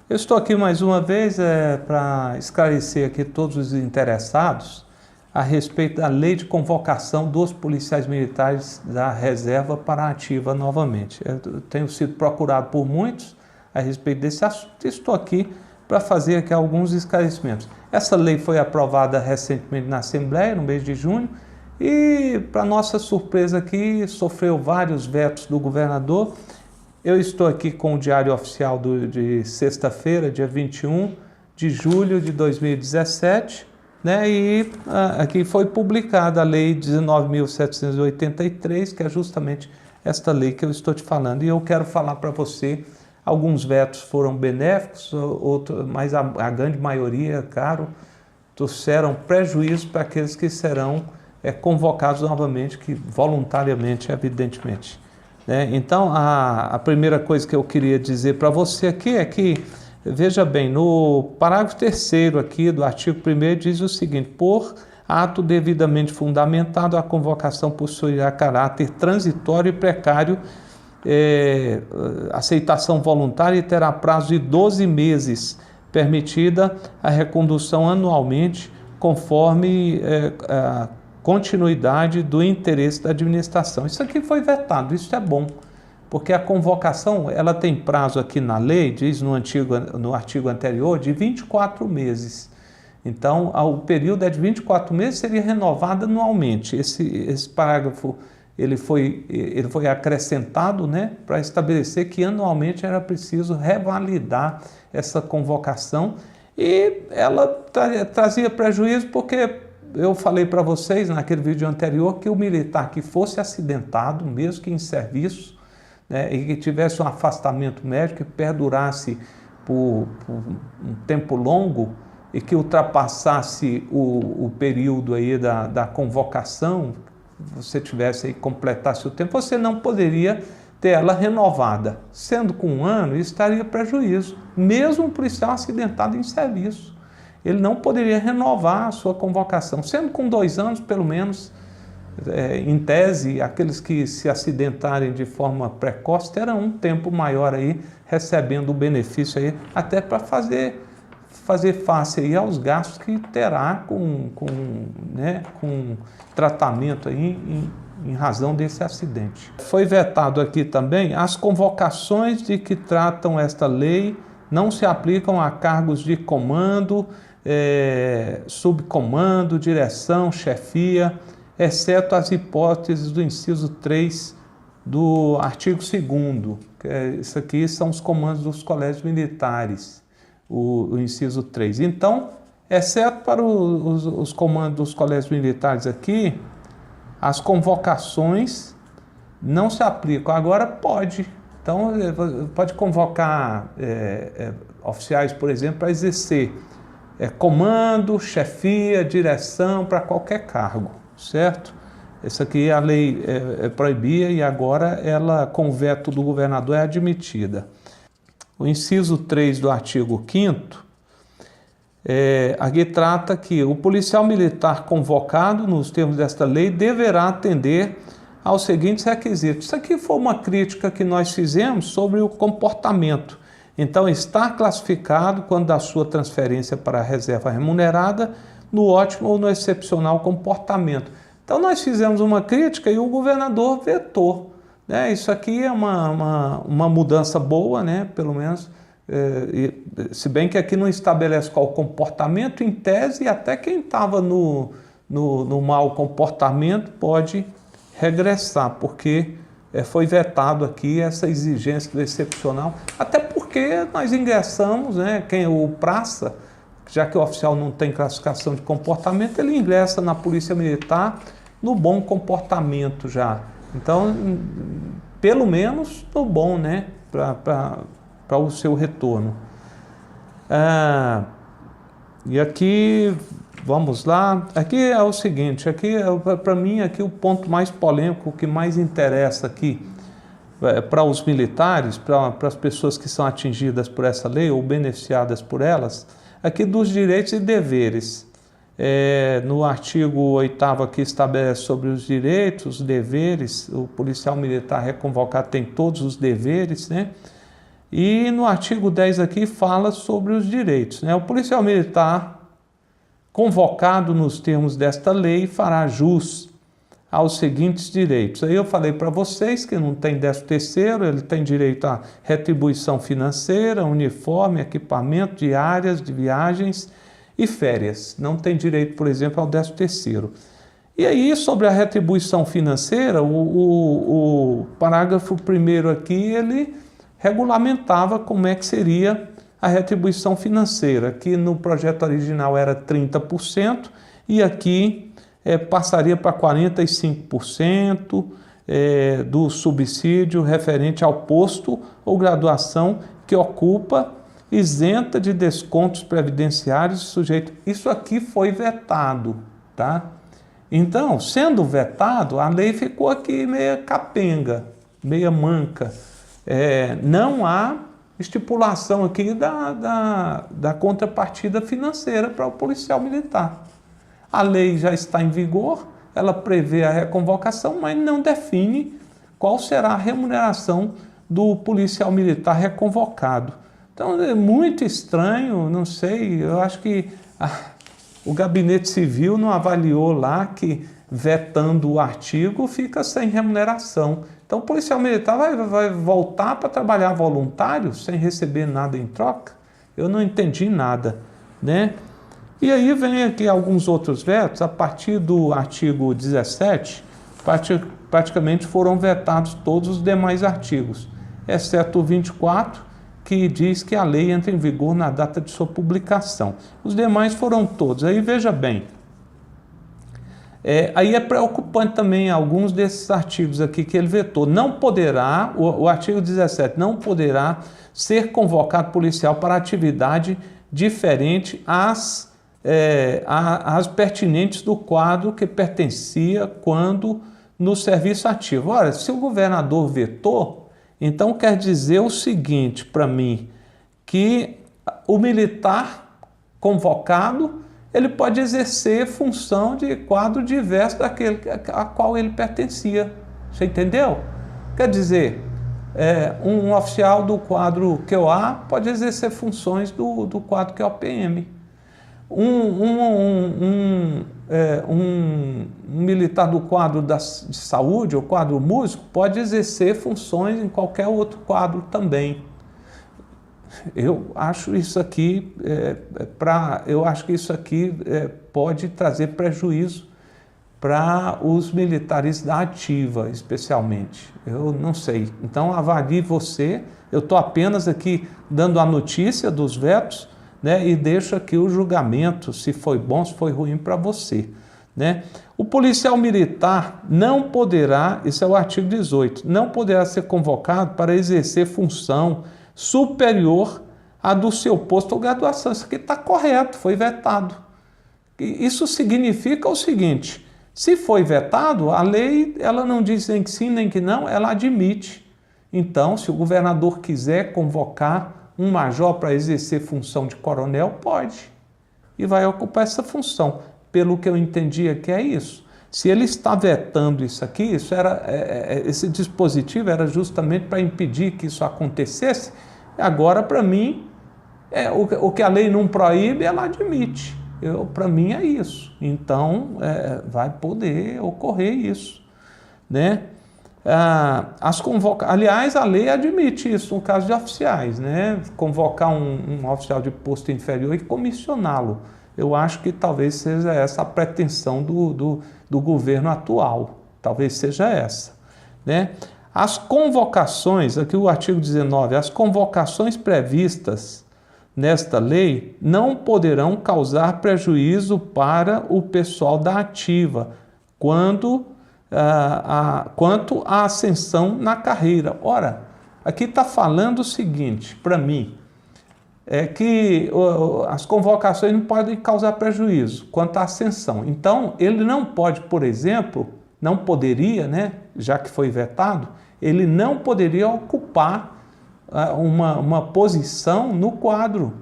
Eu estou aqui mais uma vez para esclarecer aqui todos os interessados a respeito da lei de convocação dos policiais militares da reserva para a ativa novamente. Eu tenho sido procurado por muitos a respeito desse assunto e estou aqui para fazer aqui alguns esclarecimentos. Essa lei foi aprovada recentemente na Assembleia, no mês de junho, e, para nossa surpresa aqui, sofreu vários vetos do governador. Eu estou aqui com o Diário Oficial de sexta-feira, dia 21 de julho de 2017, né? E aqui foi publicada a Lei 19.783, que é justamente esta lei que eu estou te falando. E eu quero falar para você, alguns vetos foram benéficos, mas a grande maioria, claro, trouxeram prejuízo para aqueles que serão convocados novamente, que voluntariamente, evidentemente. Então, a primeira coisa que eu queria dizer para você aqui é que, veja bem, no parágrafo 3º aqui do artigo 1º diz o seguinte: por ato devidamente fundamentado, a convocação possuirá caráter transitório e precário, aceitação voluntária e terá prazo de 12 meses, permitida a recondução anualmente, conforme a continuidade do interesse da administração. Isso aqui foi vetado, isso é bom, porque a convocação, ela tem prazo aqui na lei, diz no artigo anterior, de 24 meses. Então, o período é de 24 meses, seria renovado anualmente. Esse parágrafo, ele foi acrescentado, né, para estabelecer que anualmente era preciso revalidar essa convocação, e ela trazia prejuízo porque eu falei para vocês naquele vídeo anterior que o militar que fosse acidentado, mesmo que em serviço, né, e que tivesse um afastamento médico que perdurasse por um tempo longo e que ultrapassasse o período aí da convocação, você tivesse aí, completasse o tempo, você não poderia ter ela renovada. Sendo com 1 ano, isso estaria prejuízo, mesmo um policial acidentado em serviço. Ele não poderia renovar a sua convocação, sendo com 2 anos, pelo menos, em tese, aqueles que se acidentarem de forma precoce terão um tempo maior aí, recebendo o benefício aí, até para fazer face aí aos gastos que terá com tratamento aí em razão desse acidente. Foi vetado aqui também: as convocações de que tratam esta lei não se aplicam a cargos de comando, subcomando, direção, chefia, exceto as hipóteses do inciso 3 do artigo 2º, isso aqui são os comandos dos colégios militares, o inciso 3. Então, exceto para os comandos dos colégios militares aqui, as convocações não se aplicam. Agora pode. Então, pode convocar oficiais, por exemplo, para exercer comando, chefia, direção, para qualquer cargo, certo? Essa aqui a lei proibia e agora ela, com o veto do governador, é admitida. O inciso 3 do artigo 5º, aqui trata que o policial militar convocado, nos termos desta lei, deverá atender aos seguintes requisitos. Isso aqui foi uma crítica que nós fizemos sobre o comportamento. Então, estar classificado, quando da sua transferência para a reserva remunerada, no ótimo ou no excepcional comportamento. Então, nós fizemos uma crítica e o governador vetou, né? Isso aqui é uma mudança boa, né? Pelo menos, se bem que aqui não estabelece qual o comportamento, em tese, até quem estava no mau comportamento pode regressar, porque foi vetado aqui essa exigência do excepcional, até porque nós ingressamos, né, o praça, já que o oficial não tem classificação de comportamento, ele ingressa na Polícia Militar no bom comportamento já. Então, pelo menos no bom, né, para o seu retorno. E aqui, vamos lá, aqui é o seguinte, aqui para mim aqui o ponto mais polêmico, o que mais interessa aqui para os militares, para as pessoas que são atingidas por essa lei ou beneficiadas por elas, aqui dos direitos e deveres. No artigo 8º aqui estabelece sobre os direitos, os deveres, o policial militar reconvocado tem todos os deveres, né? E no artigo 10 aqui fala sobre os direitos, né? O policial militar, convocado nos termos desta lei, fará jus aos seguintes direitos. Aí eu falei para vocês que não tem 13º, ele tem direito a retribuição financeira, uniforme, equipamento, diárias de viagens e férias. Não tem direito, por exemplo, ao 13º. E aí, sobre a retribuição financeira, o parágrafo 1º aqui, ele regulamentava como é que seria a retribuição financeira, que no projeto original era 30%, e aqui passaria para 45% do subsídio referente ao posto ou graduação que ocupa, isenta de descontos previdenciários sujeito. Isso aqui foi vetado, tá? Então, sendo vetado, a lei ficou aqui meia capenga, meia manca. Não há estipulação aqui da contrapartida financeira para o policial militar. A lei já está em vigor, ela prevê a reconvocação, mas não define qual será a remuneração do policial militar reconvocado. Então é muito estranho, não sei, eu acho que o Gabinete Civil não avaliou lá que vetando o artigo fica sem remuneração. Então o policial militar vai voltar para trabalhar voluntário sem receber nada em troca? Eu não entendi nada, né? E aí vem aqui alguns outros vetos. A partir do artigo 17, praticamente foram vetados todos os demais artigos, exceto o 24, que diz que a lei entra em vigor na data de sua publicação. Os demais foram todos. Aí veja bem, aí é preocupante também alguns desses artigos aqui que ele vetou. Não poderá, o artigo 17, não poderá ser convocado policial para atividade diferente às pertinentes do quadro que pertencia quando no serviço ativo. Ora, se o governador vetou, então quer dizer o seguinte para mim, que o militar convocado, ele pode exercer função de quadro diverso daquele a qual ele pertencia. Você entendeu? Quer dizer, um oficial do quadro QOA pode exercer funções do quadro QOPM. Um militar do quadro de saúde ou quadro músico pode exercer funções em qualquer outro quadro também. Eu acho isso aqui pode trazer prejuízo para os militares da ativa, especialmente. Eu não sei. Então avalie você. Eu estou apenas aqui dando a notícia dos vetos, né, e deixo aqui o julgamento, se foi bom, se foi ruim para você, né? O policial militar não poderá, isso é o artigo 18, não poderá ser convocado para exercer função superior à do seu posto ou graduação. Isso aqui está correto, foi vetado. Isso significa o seguinte, se foi vetado, a lei ela não diz nem que sim, nem que não, ela admite. Então, se o governador quiser convocar um major para exercer função de coronel, pode. E vai ocupar essa função. Pelo que eu entendi aqui é isso. Se ele está vetando isso aqui, esse dispositivo era justamente para impedir que isso acontecesse. Agora, para mim, o que a lei não proíbe, ela admite. Para mim é isso. Então, vai poder ocorrer isso, né? Aliás, a lei admite isso no caso de oficiais, né? Convocar um oficial de posto inferior e comissioná-lo. Eu acho que talvez seja essa a pretensão do governo atual. Talvez seja essa, né? As convocações, aqui o artigo 19, as convocações previstas nesta lei não poderão causar prejuízo para o pessoal da ativa quanto à ascensão na carreira. Ora, aqui está falando o seguinte, para mim, que as convocações não podem causar prejuízo quanto à ascensão. Então, ele não pode, por exemplo, não poderia, né, já que foi vetado, ele não poderia ocupar uma posição no quadro,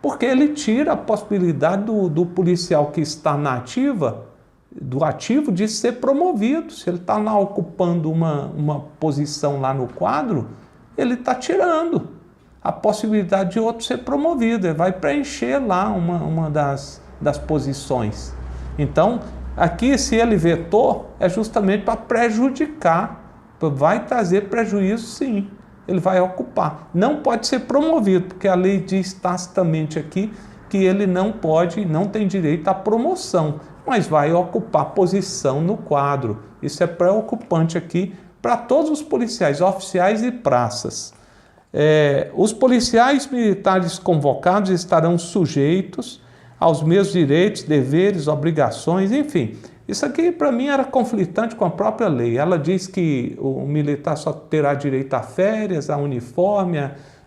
porque ele tira a possibilidade do policial que está na ativa, do ativo, de ser promovido. Se ele está lá ocupando uma posição lá no quadro, ele está tirando. a possibilidade de outro ser promovido, ele vai preencher lá uma das posições. Então, aqui, se ele vetou, é justamente para prejudicar, vai trazer prejuízo, sim, ele vai ocupar. Não pode ser promovido, porque a lei diz tacitamente aqui que ele não tem direito à promoção, mas vai ocupar posição no quadro. Isso é preocupante aqui para todos os policiais, oficiais e praças. Os policiais militares convocados estarão sujeitos aos mesmos direitos, deveres, obrigações, enfim. Isso aqui, para mim, era conflitante com a própria lei. Ela diz que o militar só terá direito a férias, a uniforme,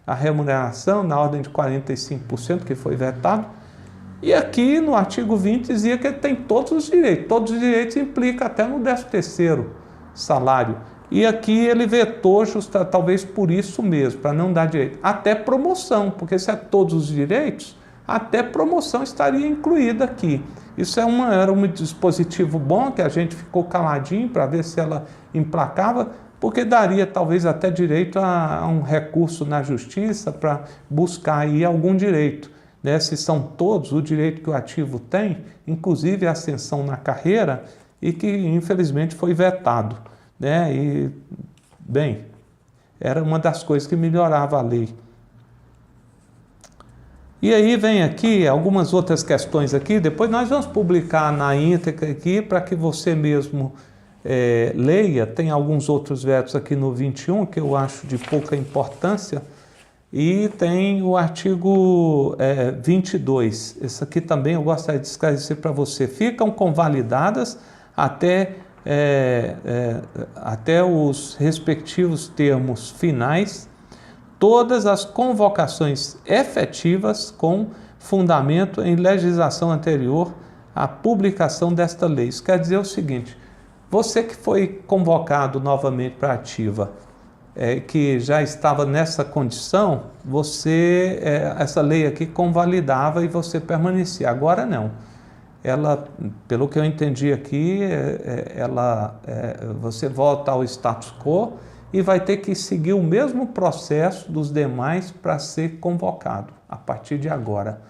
a remuneração, na ordem de 45%, que foi vetado. E aqui, no artigo 20, dizia que ele tem todos os direitos. Todos os direitos implica até no 13º salário. E aqui ele vetou, talvez por isso mesmo, para não dar direito. Até promoção, porque se é todos os direitos, até promoção estaria incluída aqui. Isso era um dispositivo bom, que a gente ficou caladinho para ver se ela emplacava, porque daria talvez até direito a um recurso na justiça para buscar aí algum direito, né? Se são todos o direito que o ativo tem, inclusive a ascensão na carreira, e que infelizmente foi vetado, né? E, bem, era uma das coisas que melhorava a lei. E aí vem aqui algumas outras questões aqui, depois nós vamos publicar na íntegra aqui para que você mesmo leia. Tem alguns outros vetos aqui no 21 que eu acho de pouca importância, e tem o artigo 22. Esse aqui também eu gostaria de esclarecer para você. Ficam convalidadas até os respectivos termos finais todas as convocações efetivas com fundamento em legislação anterior à publicação desta lei. Isso quer dizer o seguinte: você que foi convocado novamente para a ativa, que já estava nessa condição, essa lei aqui convalidava e você permanecia. Agora não. Ela, pelo que eu entendi aqui, você volta ao status quo e vai ter que seguir o mesmo processo dos demais para ser convocado a partir de agora.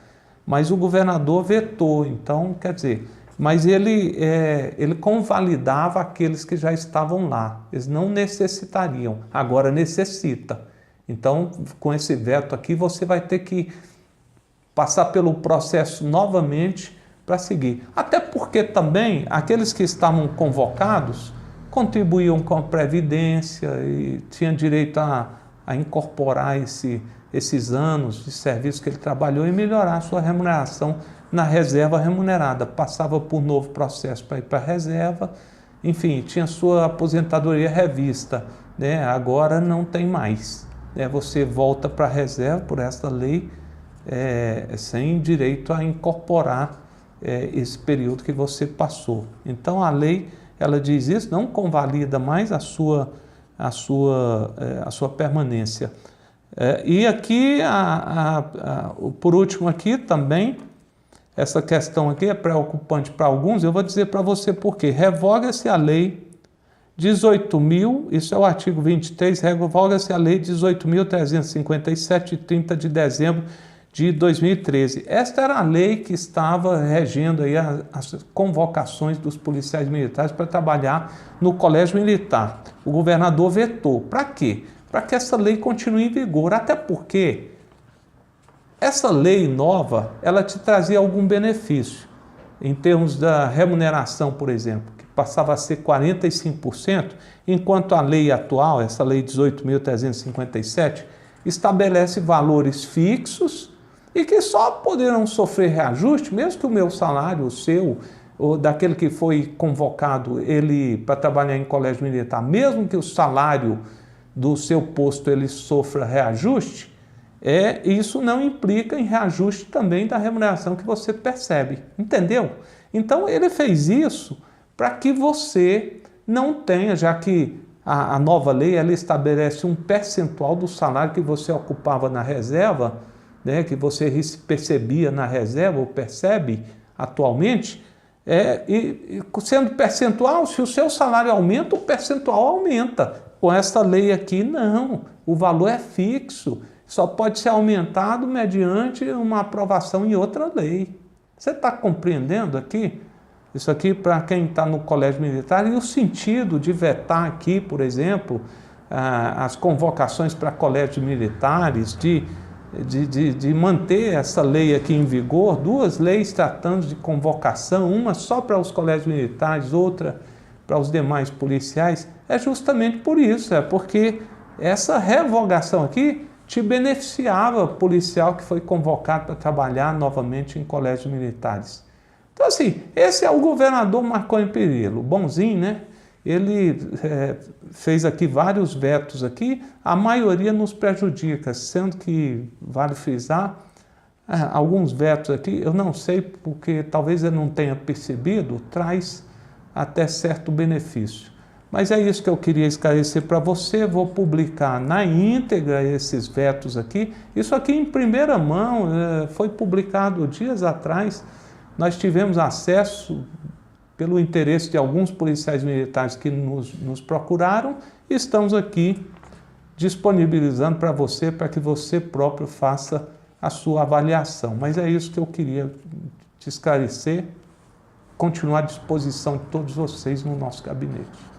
Mas o governador vetou, então, quer dizer, mas ele convalidava aqueles que já estavam lá, eles não necessitariam, agora necessita. Então, com esse veto aqui, você vai ter que passar pelo processo novamente para seguir. Até porque também aqueles que estavam convocados contribuíam com a Previdência e tinham direito a incorporar esses anos de serviço que ele trabalhou e melhorar a sua remuneração na reserva remunerada. Passava por novo processo para ir para a reserva, enfim, tinha sua aposentadoria revista, né? Agora não tem mais. Você volta para a reserva por esta lei sem direito a incorporar esse período que você passou. Então a lei, ela diz isso, não convalida mais a sua permanência. E aqui, por último aqui também, essa questão aqui é preocupante para alguns, eu vou dizer para você por quê. Revoga-se a lei 18.000, isso é o artigo 23, revoga-se a lei 18.357, de 30 de dezembro de 2013. Esta era a lei que estava regendo aí as convocações dos policiais militares para trabalhar no colégio militar. O governador vetou. Para quê? Para que essa lei continue em vigor, até porque essa lei nova, ela te trazia algum benefício, em termos da remuneração, por exemplo, que passava a ser 45%, enquanto a lei atual, essa lei 18.357, estabelece valores fixos e que só poderão sofrer reajuste, mesmo que o meu salário, o seu, ou daquele que foi convocado ele para trabalhar em colégio militar, mesmo que o salário do seu posto ele sofra reajuste, isso não implica em reajuste também da remuneração que você percebe, entendeu? Então ele fez isso para que você não tenha, já que a nova lei ela estabelece um percentual do salário que você ocupava na reserva, né, que você percebia na reserva ou percebe atualmente, e sendo percentual, se o seu salário aumenta, o percentual aumenta. Com esta lei aqui, não, o valor é fixo. só pode ser aumentado mediante uma aprovação em outra lei. Você está compreendendo aqui? Isso aqui para quem está no colégio militar, e o sentido de vetar aqui, por exemplo, as convocações para colégios militares, de manter essa lei aqui em vigor, duas leis tratando de convocação, uma só para os colégios militares, outra para os demais policiais, é justamente por isso, é porque essa revogação aqui te beneficiava, policial que foi convocado para trabalhar novamente em colégios militares. Então, assim, esse é o governador Marconi Perillo, bonzinho, né? Ele fez aqui vários vetos aqui, a maioria nos prejudica, sendo que, vale frisar, alguns vetos aqui, eu não sei porque talvez eu não tenha percebido, traz até certo benefício. Mas é isso que eu queria esclarecer para você, vou publicar na íntegra esses vetos aqui. Isso aqui em primeira mão, foi publicado dias atrás, nós tivemos acesso pelo interesse de alguns policiais militares que nos procuraram, e estamos aqui disponibilizando para você, para que você próprio faça a sua avaliação. Mas é isso que eu queria te esclarecer, continuar à disposição de todos vocês no nosso gabinete.